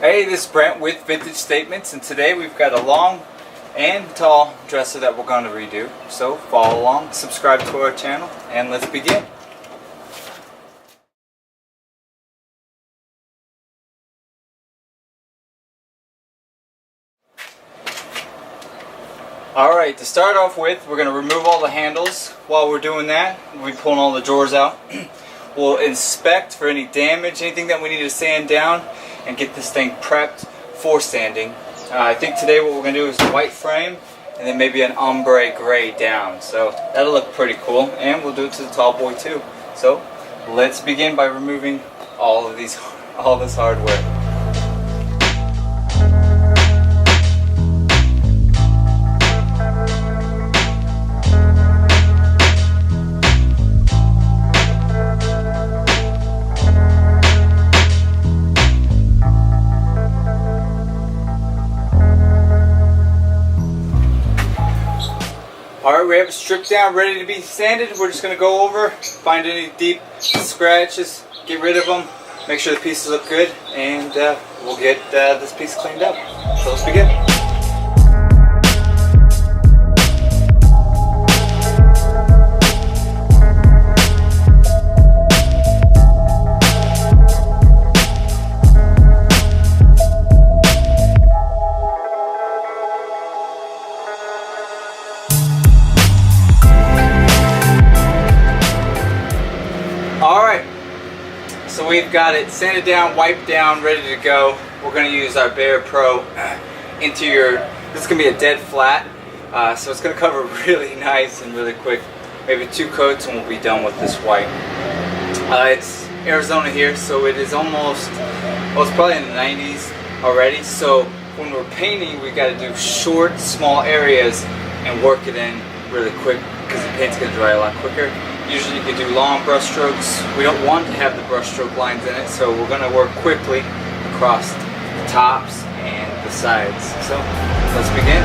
Hey, this is Brent with Vintage Statements, and today we've got a long and tall dresser that we're going to redo. So follow along, subscribe to our channel, and let's begin. Alright, to start off with, we're going to remove all the handles. While we're doing that, we'll be pulling all the drawers out. We'll inspect for any damage, anything that we need to sand down, and get this thing prepped for sanding. I think today what we're going to do is a white frame and then maybe an ombre gray down. So that'll look pretty cool, and we'll do it to the tall boy too. So let's begin by removing all this hardware. Alright, we have it stripped down, ready to be sanded. We're just going to go over, find any deep scratches, get rid of them, make sure the pieces look good, and we'll get this piece cleaned up. So let's begin. Alright, so we've got it sanded down, wiped down, ready to go. We're going to use our Bear Pro interior. This is going to be a dead flat, so it's going to cover really nice and really quick. Maybe 2 coats and we'll be done with this white. It's Arizona here, so it is almost, well, it's probably in the 90s already. So when we're painting, we got to do short, small areas and work it in really quick because the paint's going to dry a lot quicker. Usually you can do long brush strokes. We don't want to have the brush stroke lines in it, so we're going to work quickly across the tops and the sides. So let's begin.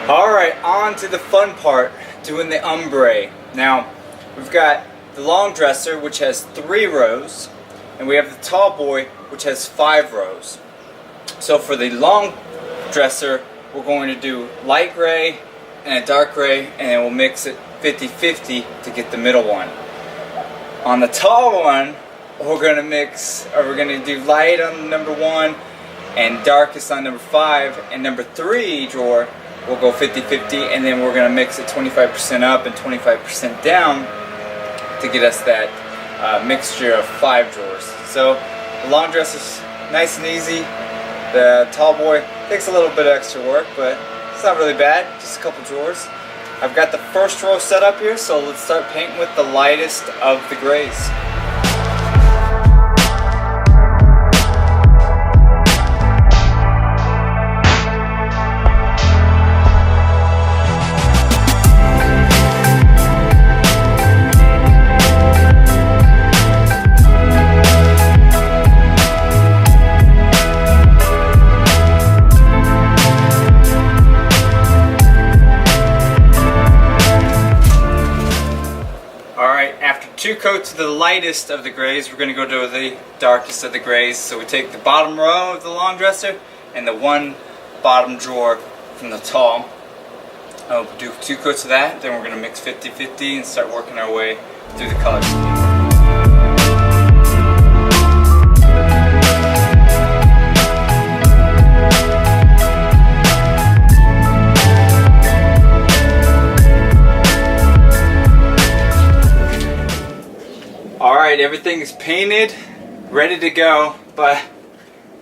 Alright, on to the fun part, doing the ombre. Now, we've got the long dresser, which has 3 rows, and we have the tall boy, which has 5 rows. So for the long dresser, we're going to do light gray and a dark gray, and then we'll mix it 50-50 to get the middle one. On the tall one, we're going to do light on number 1 and darkest on number 5, and number 3 drawer we'll go 50-50, and then we're going to mix it 25% up and 25% down to get us that mixture of 5 drawers. So the long dress is nice and easy. The tall boy takes a little bit of extra work, but it's not really bad, just a couple drawers. I've got the first row set up here, so let's start painting with the lightest of the grays. After 2 coats of the lightest of the grays, we're going to go to the darkest of the grays. So we take the bottom row of the long dresser and the one bottom drawer from the tall, I'll do 2 coats of that, then we're going to mix 50-50 and start working our way through the color scheme. Alright, everything is painted, ready to go, but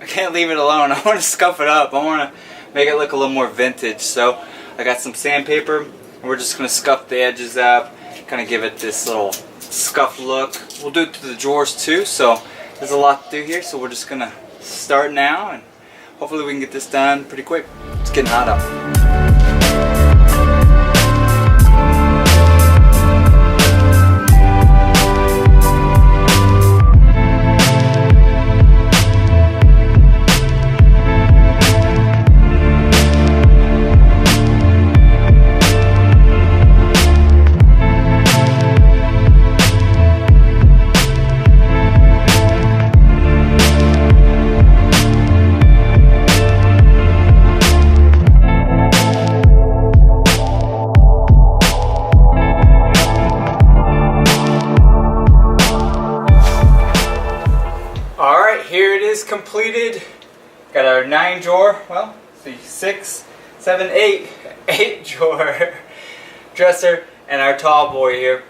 I can't leave it alone. I want to scuff it up. I want to make it look a little more vintage. So I got some sandpaper, and we're just going to scuff the edges up, kind of give it this little scuff look. We'll do it to the drawers too, so there's a lot to do here. So we're just going to start now, and hopefully we can get this done pretty quick. It's getting hot out. Here it is completed. Got our 9 drawer, well, see, 6, 7, 8 drawer dresser, and our tall boy here.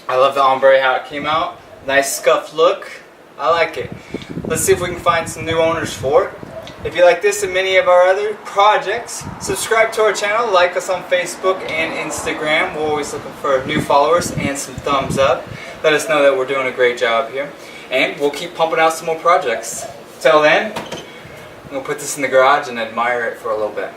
I love the ombre, how it came out. Nice scuffed look. I like it. Let's see if we can find some new owners for it. If you like this and many of our other projects, subscribe to our channel, like us on Facebook and Instagram. We're always looking for new followers and some thumbs up. Let us know that we're doing a great job here. And we'll keep pumping out some more projects. Till then, I'm going to put this in the garage and admire it for a little bit.